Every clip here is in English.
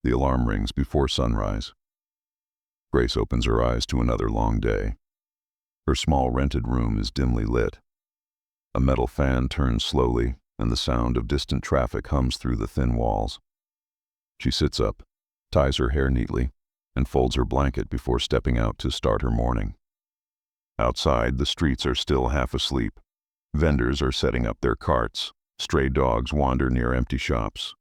The alarm rings before sunrise. Grace opens her eyes to another long day. Her small rented room is dimly lit. A metal fan turns slowly, and the sound of distant traffic hums through the thin walls. She sits up, ties her hair neatly, and folds her blanket before stepping out to start her morning. Outside, the streets are still half asleep. Vendors are setting up their carts. Stray dogs wander near empty shops.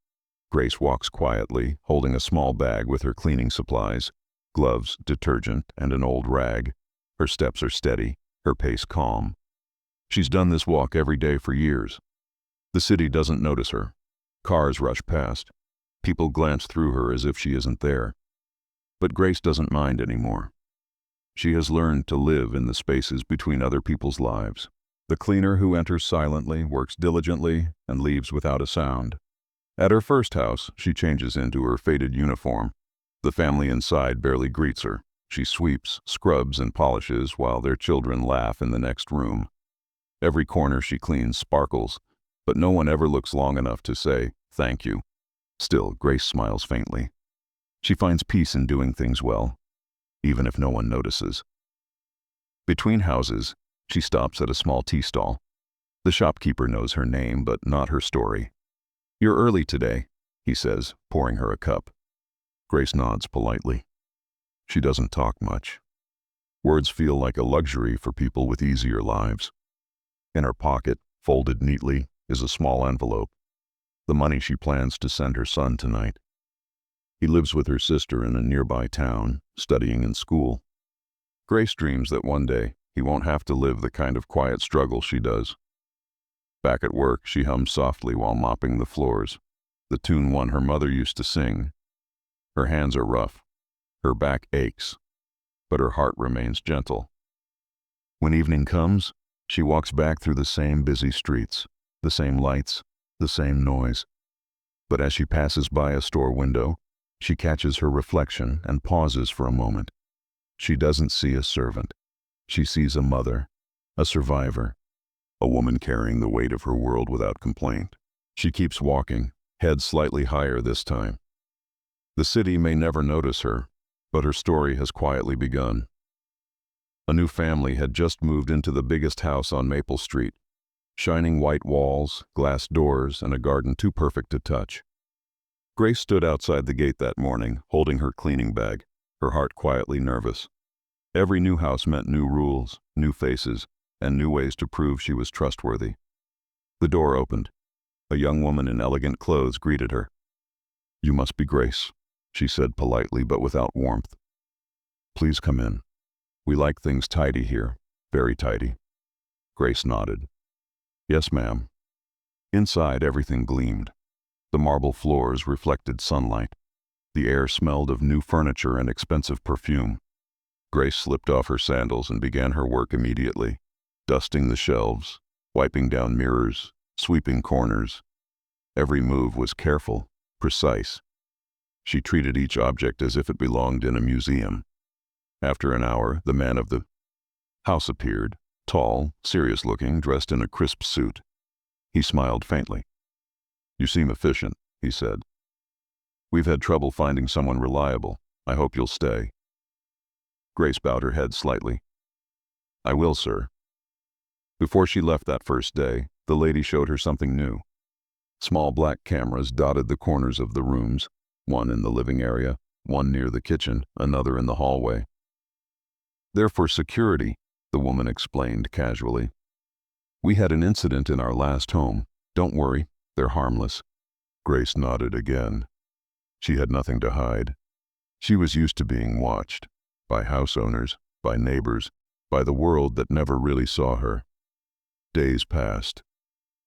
Grace walks quietly, holding a small bag with her cleaning supplies, gloves, detergent, and an old rag. Her steps are steady, her pace calm. She's done this walk every day for years. The city doesn't notice her. Cars rush past. People glance through her as if she isn't there. But Grace doesn't mind anymore. She has learned to live in the spaces between other people's lives. The cleaner who enters silently, works diligently, and leaves without a sound. At her first house, she changes into her faded uniform. The family inside barely greets her. She sweeps, scrubs, and polishes while their children laugh in the next room. Every corner she cleans sparkles, but no one ever looks long enough to say, "Thank you." Still, Grace smiles faintly. She finds peace in doing things well, even if no one notices. Between houses, she stops at a small tea stall. The shopkeeper knows her name, but not her story. "You're early today," he says, pouring her a cup. Grace nods politely. She doesn't talk much. Words feel like a luxury for people with easier lives. In her pocket, folded neatly, is a small envelope. The money she plans to send her son tonight. He lives with her sister in a nearby town, studying in school. Grace dreams that one day he won't have to live the kind of quiet struggle she does. Back at work, she hums softly while mopping the floors, the tune one her mother used to sing. Her hands are rough. Her back aches, but her heart remains gentle. When evening comes, she walks back through the same busy streets, the same lights, the same noise. But as she passes by a store window, she catches her reflection and pauses for a moment. She doesn't see a servant. She sees a mother, a survivor, a woman carrying the weight of her world without complaint. She keeps walking, head slightly higher this time. The city may never notice her, but her story has quietly begun. A new family had just moved into the biggest house on Maple Street. Shining white walls, glass doors, and a garden too perfect to touch. Grace stood outside the gate that morning, holding her cleaning bag, her heart quietly nervous. Every new house meant new rules, new faces, and new ways to prove she was trustworthy. The door opened. A young woman in elegant clothes greeted her. "You must be Grace," she said politely but without warmth. "Please come in. We like things tidy here, very tidy." Grace nodded. "Yes, ma'am." Inside, everything gleamed. The marble floors reflected sunlight. The air smelled of new furniture and expensive perfume. Grace slipped off her sandals and began her work immediately, dusting the shelves, wiping down mirrors, sweeping corners. Every move was careful, precise. She treated each object as if it belonged in a museum. After an hour, the man of the house appeared, tall, serious-looking, dressed in a crisp suit. He smiled faintly. "You seem efficient," he said. "We've had trouble finding someone reliable. I hope you'll stay." Grace bowed her head slightly. "I will, sir." Before she left that first day, the lady showed her something new. Small black cameras dotted the corners of the rooms, one in the living area, one near the kitchen, another in the hallway. "They're for security," the woman explained casually. "We had an incident in our last home. Don't worry, they're harmless." Grace nodded again. She had nothing to hide. She was used to being watched, by house owners, by neighbors, by the world that never really saw her. Days passed.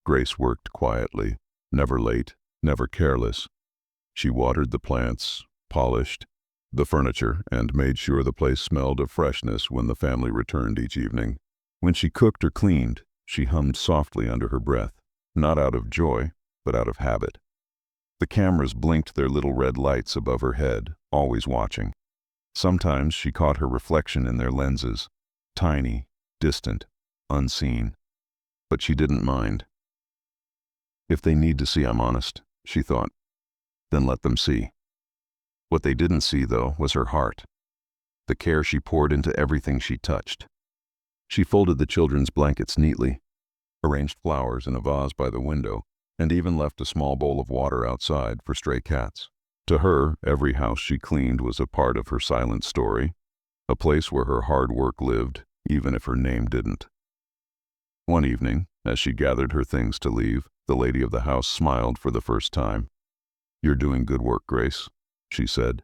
Grace worked quietly, never late, never careless. She watered the plants, polished the furniture, and made sure the place smelled of freshness when the family returned each evening. When she cooked or cleaned, she hummed softly under her breath, not out of joy, but out of habit. The cameras blinked their little red lights above her head, always watching. Sometimes she caught her reflection in their lenses, tiny, distant, unseen. But she didn't mind. "If they need to see I'm honest," she thought, "then let them see." What they didn't see, though, was her heart, the care she poured into everything she touched. She folded the children's blankets neatly, arranged flowers in a vase by the window, and even left a small bowl of water outside for stray cats. To her, every house she cleaned was a part of her silent story, a place where her hard work lived, even if her name didn't. One evening, as she gathered her things to leave, the lady of the house smiled for the first time. "You're doing good work, Grace," she said.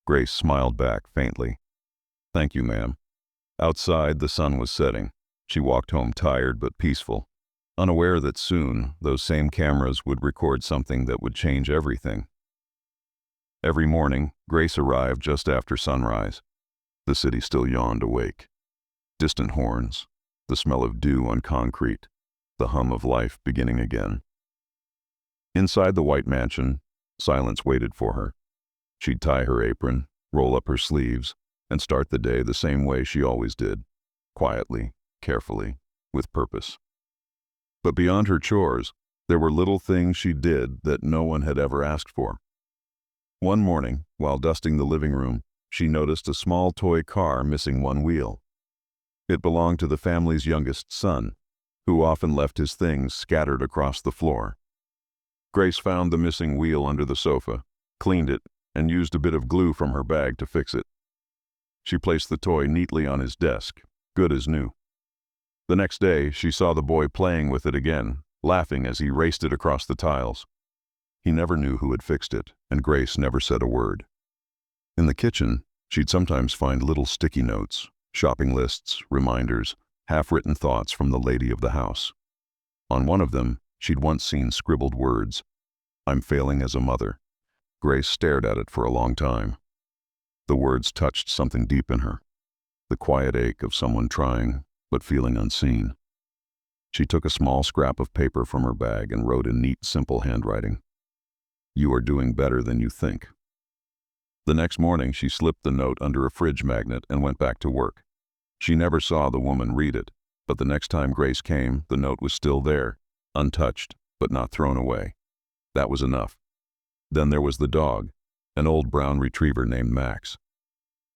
Grace smiled back faintly. "Thank you, ma'am." Outside, the sun was setting. She walked home tired but peaceful, unaware that soon those same cameras would record something that would change everything. Every morning, Grace arrived just after sunrise. The city still yawned awake. Distant horns, the smell of dew on concrete, the hum of life beginning again. Inside the white mansion, silence waited for her. She'd tie her apron, roll up her sleeves, and start the day the same way she always did, quietly, carefully, with purpose. But beyond her chores, there were little things she did that no one had ever asked for. One morning, while dusting the living room, she noticed a small toy car missing one wheel. It belonged to the family's youngest son, who often left his things scattered across the floor. Grace found the missing wheel under the sofa, cleaned it, and used a bit of glue from her bag to fix it. She placed the toy neatly on his desk, good as new. The next day, she saw the boy playing with it again, laughing as he raced it across the tiles. He never knew who had fixed it, and Grace never said a word. In the kitchen, she'd sometimes find little sticky notes, shopping lists, reminders, half-written thoughts from the lady of the house. On one of them, she'd once seen scribbled words, "I'm failing as a mother." Grace stared at it for a long time. The words touched something deep in her, the quiet ache of someone trying, but feeling unseen. She took a small scrap of paper from her bag and wrote in neat, simple handwriting, "You are doing better than you think." The next morning, she slipped the note under a fridge magnet and went back to work. She never saw the woman read it, but the next time Grace came, the note was still there, untouched, but not thrown away. That was enough. Then there was the dog, an old brown retriever named Max.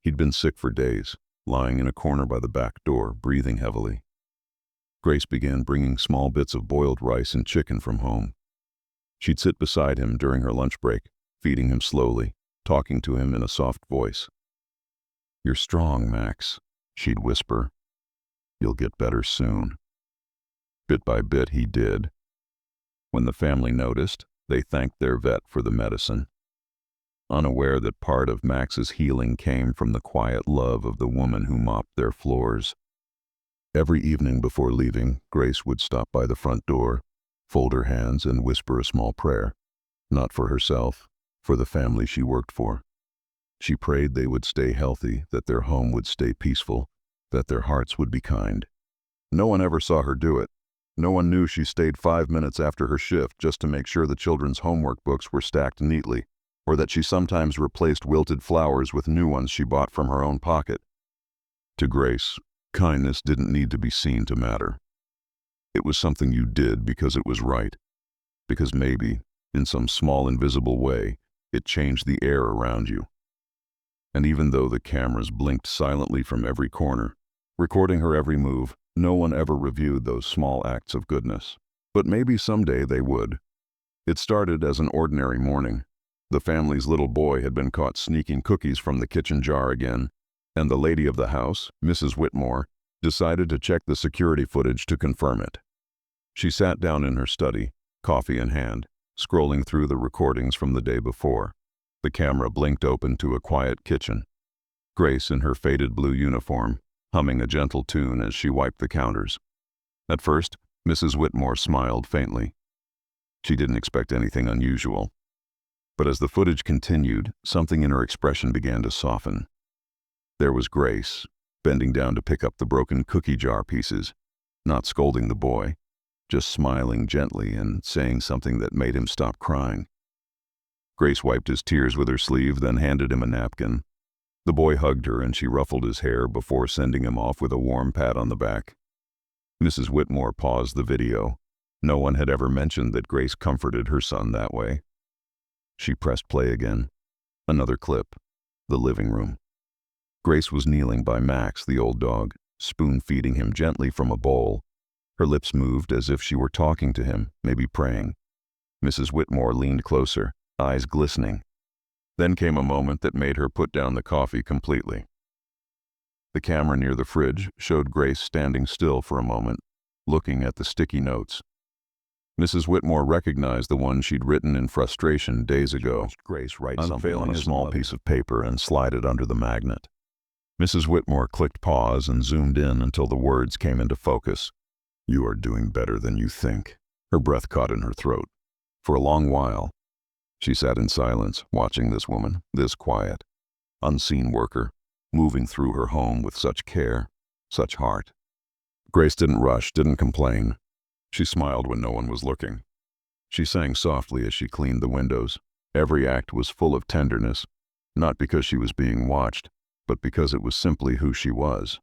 He'd been sick for days, lying in a corner by the back door, breathing heavily. Grace began bringing small bits of boiled rice and chicken from home. She'd sit beside him during her lunch break, feeding him slowly, talking to him in a soft voice. "You're strong, Max," she'd whisper. "You'll get better soon." Bit by bit, he did. When the family noticed, they thanked their vet for the medicine, unaware that part of Max's healing came from the quiet love of the woman who mopped their floors. Every evening before leaving, Grace would stop by the front door, fold her hands, and whisper a small prayer, not for herself, for the family she worked for. She prayed they would stay healthy, that their home would stay peaceful, that their hearts would be kind. No one ever saw her do it. No one knew she stayed 5 minutes after her shift just to make sure the children's homework books were stacked neatly, or that she sometimes replaced wilted flowers with new ones she bought from her own pocket. To Grace, kindness didn't need to be seen to matter. It was something you did because it was right, because maybe, in some small invisible way, it changed the air around you. And even though the cameras blinked silently from every corner, recording her every move, no one ever reviewed those small acts of goodness. But maybe someday they would. It started as an ordinary morning. The family's little boy had been caught sneaking cookies from the kitchen jar again, and the lady of the house, Mrs. Whitmore, decided to check the security footage to confirm it. She sat down in her study, coffee in hand, scrolling through the recordings from the day before. The camera blinked open to a quiet kitchen. Grace, in her faded blue uniform, humming a gentle tune as she wiped the counters. At first, Mrs. Whitmore smiled faintly. She didn't expect anything unusual. But as the footage continued, something in her expression began to soften. There was Grace, bending down to pick up the broken cookie jar pieces, not scolding the boy, just smiling gently and saying something that made him stop crying. Grace wiped his tears with her sleeve, then handed him a napkin. The boy hugged her and she ruffled his hair before sending him off with a warm pat on the back. Mrs. Whitmore paused the video. No one had ever mentioned that Grace comforted her son that way. She pressed play again. Another clip. The living room. Grace was kneeling by Max, the old dog, spoon-feeding him gently from a bowl. Her lips moved as if she were talking to him, maybe praying. Mrs. Whitmore leaned closer, eyes glistening. Then came a moment that made her put down the coffee completely. The camera near the fridge showed Grace standing still for a moment, looking at the sticky notes. Mrs. Whitmore recognized the one she'd written in frustration days ago. Grace write something on a small piece of paper and slide it under the magnet. Mrs. Whitmore clicked pause and zoomed in until the words came into focus. "You are doing better than you think." Her breath caught in her throat. For a long while, she sat in silence, watching this woman, this quiet, unseen worker, moving through her home with such care, such heart. Grace didn't rush, didn't complain. She smiled when no one was looking. She sang softly as she cleaned the windows. Every act was full of tenderness, not because she was being watched, but because it was simply who she was.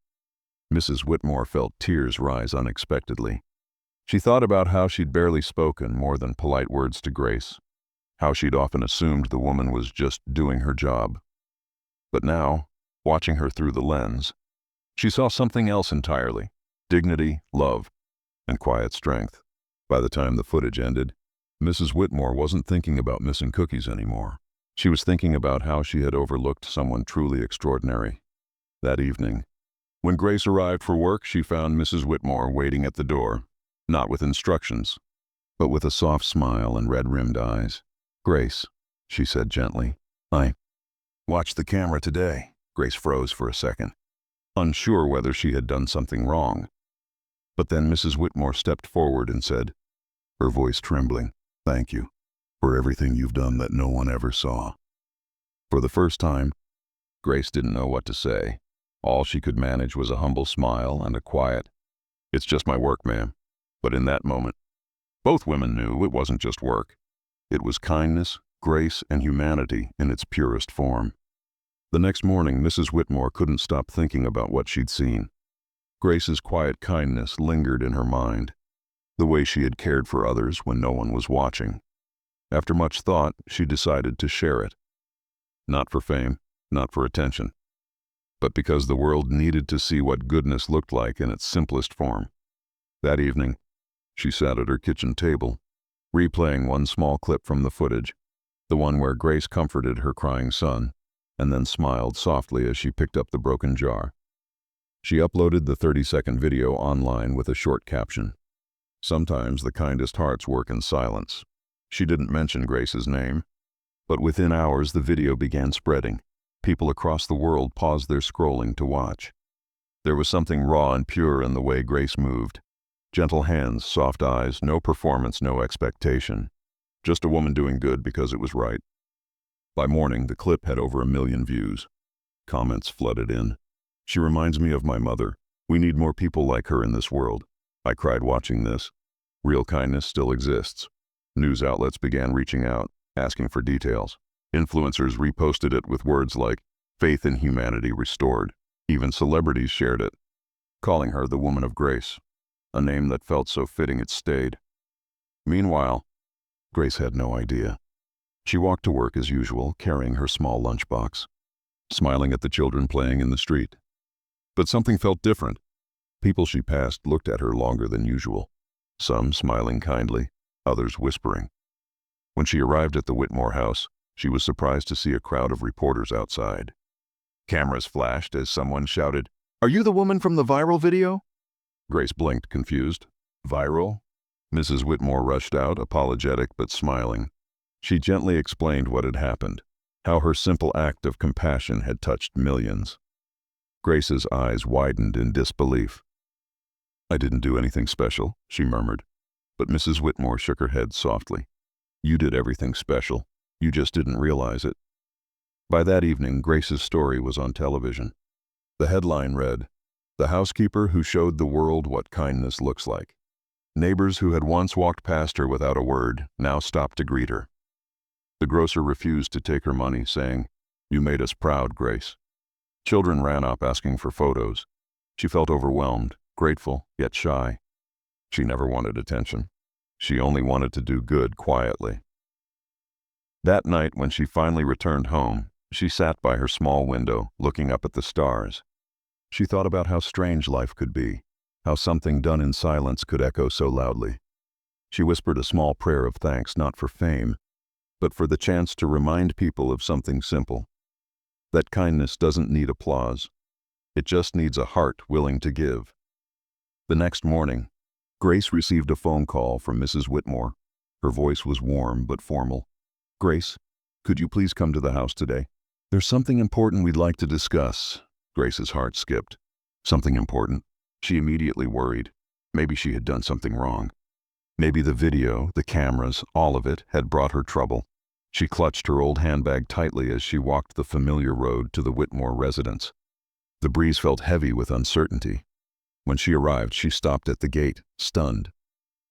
Mrs. Whitmore felt tears rise unexpectedly. She thought about how she'd barely spoken more than polite words to Grace, how she'd often assumed the woman was just doing her job. But now, watching her through the lens, she saw something else entirely: dignity, love, and quiet strength. By the time the footage ended, Mrs. Whitmore wasn't thinking about missing cookies anymore. She was thinking about how she had overlooked someone truly extraordinary. That evening, when Grace arrived for work, she found Mrs. Whitmore waiting at the door, not with instructions, but with a soft smile and red-rimmed eyes. "Grace," she said gently, "I watched the camera today." Grace froze for a second, unsure whether she had done something wrong. But then Mrs. Whitmore stepped forward and said, her voice trembling, "Thank you for everything you've done that no one ever saw." For the first time, Grace didn't know what to say. All she could manage was a humble smile and a quiet, "It's just my work, ma'am." But in that moment, both women knew it wasn't just work. It was kindness, grace, and humanity in its purest form. The next morning, Mrs. Whitmore couldn't stop thinking about what she'd seen. Grace's quiet kindness lingered in her mind, the way she had cared for others when no one was watching. After much thought, she decided to share it. Not for fame, not for attention, but because the world needed to see what goodness looked like in its simplest form. That evening, she sat at her kitchen table, replaying one small clip from the footage, the one where Grace comforted her crying son, and then smiled softly as she picked up the broken jar. She uploaded the 30-second video online with a short caption. Sometimes the kindest hearts work in silence. She didn't mention Grace's name, but within hours the video began spreading. People across the world paused their scrolling to watch. There was something raw and pure in the way Grace moved. Gentle hands, soft eyes, no performance, no expectation. Just a woman doing good because it was right. By morning, the clip had over 1 million views. Comments flooded in. "She reminds me of my mother. We need more people like her in this world." I cried watching this. Real kindness still exists. News outlets began reaching out, asking for details. Influencers reposted it with words like, "Faith in humanity restored." Even celebrities shared it, calling her the Woman of Grace, a name that felt so fitting it stayed. Meanwhile, Grace had no idea. She walked to work as usual, carrying her small lunchbox, smiling at the children playing in the street. But something felt different. People she passed looked at her longer than usual, some smiling kindly, others whispering. When she arrived at the Whitmore house, she was surprised to see a crowd of reporters outside. Cameras flashed as someone shouted, "Are you the woman from the viral video?" Grace blinked, confused. "Viral?" Mrs. Whitmore rushed out, apologetic but smiling. She gently explained what had happened, how her simple act of compassion had touched millions. Grace's eyes widened in disbelief. "I didn't do anything special," she murmured. But Mrs. Whitmore shook her head softly. "You did everything special. You just didn't realize it." By that evening, Grace's story was on television. The headline read, "The housekeeper who showed the world what kindness looks like." Neighbors who had once walked past her without a word now stopped to greet her. The grocer refused to take her money, saying, "You made us proud, Grace." Children ran up asking for photos. She felt overwhelmed, grateful, yet shy. She never wanted attention. She only wanted to do good quietly. That night, when she finally returned home, She sat by her small window, looking up at the stars. She thought about how strange life could be, how something done in silence could echo so loudly. She whispered a small prayer of thanks not for fame, but for the chance to remind people of something simple. That kindness doesn't need applause. It just needs a heart willing to give. The next morning, Grace received a phone call from Mrs. Whitmore. Her voice was warm but formal. "Grace, could you please come to the house today? There's something important we'd like to discuss." Grace's heart skipped. Something important? She immediately worried. Maybe she had done something wrong. Maybe the video, the cameras, all of it had brought her trouble. She clutched her old handbag tightly as she walked the familiar road to the Whitmore residence. The breeze felt heavy with uncertainty. When she arrived, she stopped at the gate, stunned.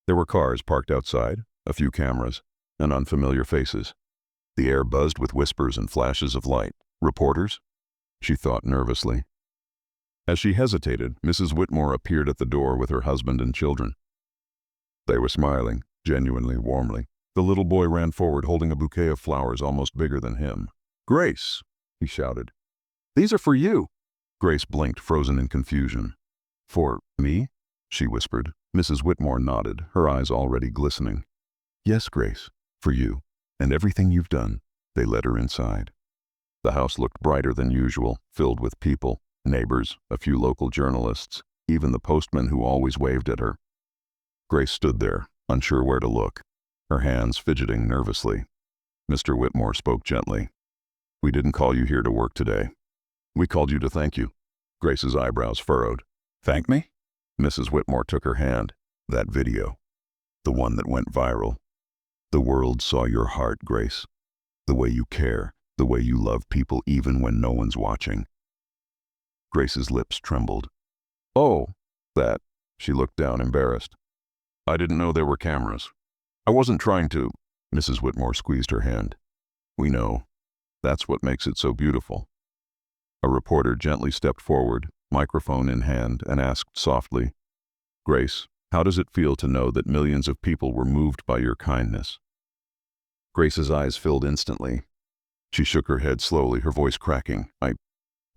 There were cars parked outside, a few cameras, and unfamiliar faces. The air buzzed with whispers and flashes of light. Reporters? She thought nervously. As she hesitated, Mrs. Whitmore appeared at the door with her husband and children. They were smiling, genuinely, warmly. The little boy ran forward holding a bouquet of flowers almost bigger than him. "Grace!" he shouted. "These are for you!" Grace blinked, frozen in confusion. "For me?" she whispered. Mrs. Whitmore nodded, her eyes already glistening. "Yes, Grace, for you, and everything you've done." They led her inside. The house looked brighter than usual, filled with people, neighbors, a few local journalists, even the postman who always waved at her. Grace stood there, unsure where to look, her hands fidgeting nervously. Mr. Whitmore spoke gently. "We didn't call you here to work today. We called you to thank you." Grace's eyebrows furrowed. "Thank me?" Mrs. Whitmore took her hand. "That video. The one that went viral. The world saw your heart, Grace. The way you care, the way you love people even when no one's watching." Grace's lips trembled. "Oh, that." She looked down, embarrassed. "I didn't know there were cameras. I wasn't trying to." Mrs. Whitmore squeezed her hand. "We know. That's what makes it so beautiful." A reporter gently stepped forward, microphone in hand, and asked softly, "Grace, how does it feel to know that millions of people were moved by your kindness?" Grace's eyes filled instantly. She shook her head slowly, her voice cracking. I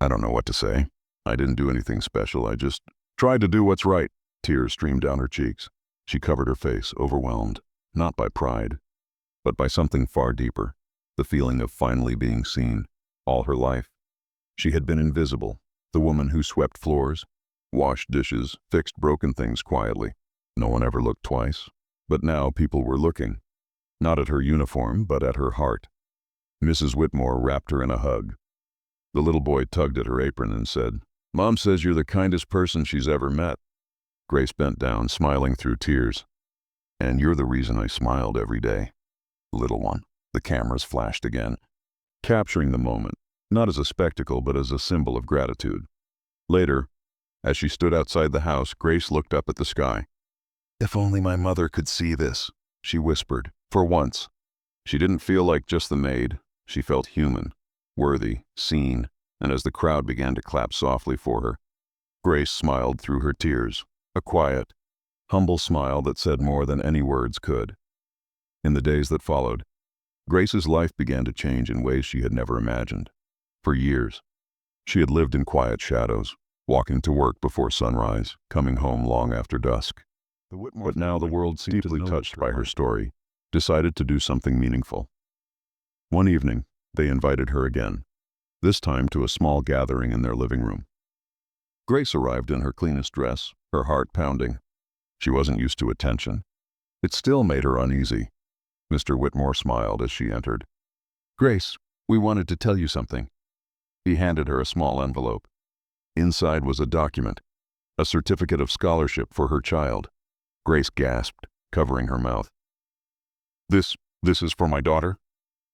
don't know what to say. I didn't do anything special. I just tried to do what's right." Tears streamed down her cheeks. She covered her face, overwhelmed, not by pride, but by something far deeper, the feeling of finally being seen. All her life, she had been invisible, the woman who swept floors, washed dishes, fixed broken things quietly. No one ever looked twice. But now people were looking, not at her uniform, but at her heart. Mrs. Whitmore wrapped her in a hug. The little boy tugged at her apron and said, "Mom says you're the kindest person she's ever met." Grace bent down, smiling through tears. "And you're the reason I smiled every day." "Little one." The cameras flashed again, capturing the moment, not as a spectacle but as a symbol of gratitude. Later, as she stood outside the house, Grace looked up at the sky. "If only my mother could see this," she whispered. For once, she didn't feel like just the maid. She felt human, worthy, seen, and as the crowd began to clap softly for her, Grace smiled through her tears, a quiet, humble smile that said more than any words could. In the days that followed, Grace's life began to change in ways she had never imagined. For years, she had lived in quiet shadows, walking to work before sunrise, coming home long after dusk. But now the world, deeply touched by her story, decided to do something meaningful. One evening, they invited her again, this time to a small gathering in their living room. Grace arrived in her cleanest dress, her heart pounding. She wasn't used to attention. It still made her uneasy. Mr. Whitmore smiled as she entered. "Grace, we wanted to tell you something." He handed her a small envelope. Inside was a document, a certificate of scholarship for her child. Grace gasped, covering her mouth. This is for my daughter?"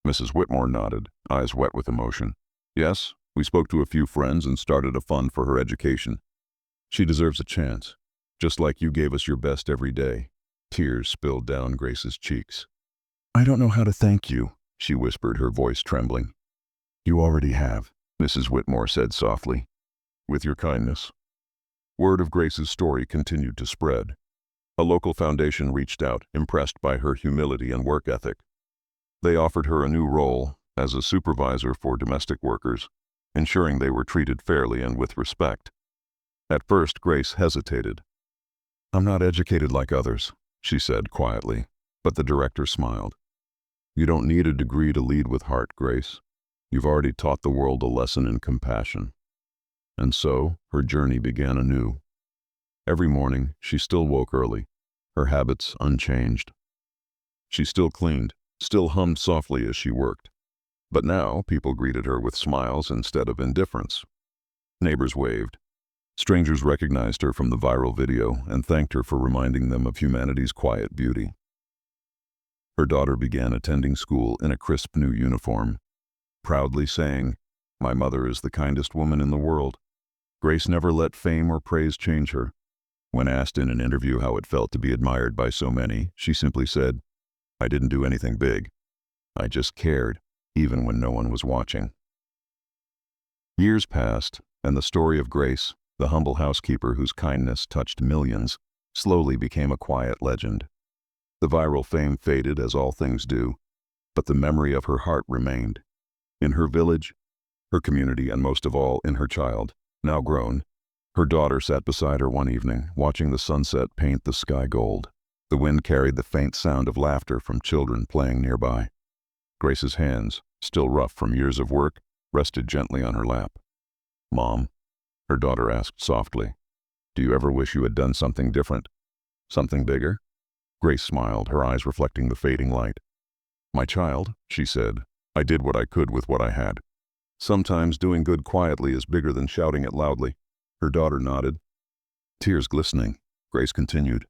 Mrs. Whitmore nodded, eyes wet with emotion. "Yes, we spoke to a few friends and started a fund for her education. She deserves a chance, just like you gave us your best every day." Tears spilled down Grace's cheeks. "I don't know how to thank you," she whispered, her voice trembling. "You already have," Mrs. Whitmore said softly, "with your kindness." Word of Grace's story continued to spread. A local foundation reached out, impressed by her humility and work ethic. They offered her a new role, as a supervisor for domestic workers, ensuring they were treated fairly and with respect. At first, Grace hesitated. "I'm not educated like others," she said quietly, but the director smiled. "You don't need a degree to lead with heart, Grace. You've already taught the world a lesson in compassion." And so, her journey began anew. Every morning, she still woke early, her habits unchanged. She still cleaned, still hummed softly as she worked. But now, people greeted her with smiles instead of indifference. Neighbors waved. Strangers recognized her from the viral video and thanked her for reminding them of humanity's quiet beauty. Her daughter began attending school in a crisp new uniform, proudly saying, "My mother is the kindest woman in the world." Grace never let fame or praise change her. When asked in an interview how it felt to be admired by so many, she simply said, "I didn't do anything big. I just cared, even when no one was watching." Years passed, and the story of Grace, the humble housekeeper whose kindness touched millions, slowly became a quiet legend. The viral fame faded as all things do, but the memory of her heart remained. In her village, her community, and most of all, in her child, now grown. Her daughter sat beside her one evening, watching the sunset paint the sky gold. The wind carried the faint sound of laughter from children playing nearby. Grace's hands, still rough from years of work, rested gently on her lap. "Mom," her daughter asked softly, "do you ever wish you had done something different? Something bigger?" Grace smiled, her eyes reflecting the fading light. "My child," she said, "I did what I could with what I had. Sometimes doing good quietly is bigger than shouting it loudly." Her daughter nodded. Tears glistening, Grace continued,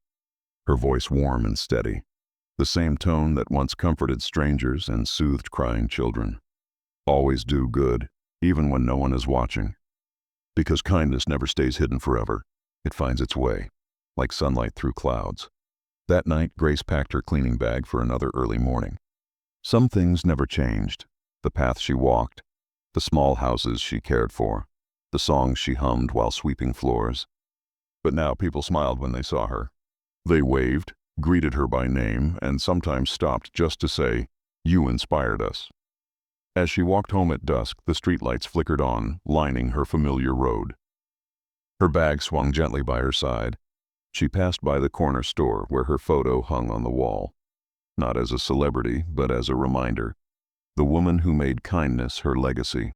her voice warm and steady, the same tone that once comforted strangers and soothed crying children. "Always do good, even when no one is watching. Because kindness never stays hidden forever. It finds its way, like sunlight through clouds." That night, Grace packed her cleaning bag for another early morning. Some things never changed: the path she walked, the small houses she cared for, the songs she hummed while sweeping floors. But now people smiled when they saw her. They waved, greeted her by name, and sometimes stopped just to say, "You inspired us." As she walked home at dusk, the streetlights flickered on, lining her familiar road. Her bag swung gently by her side. She passed by the corner store where her photo hung on the wall. Not as a celebrity, but as a reminder. The woman who made kindness her legacy.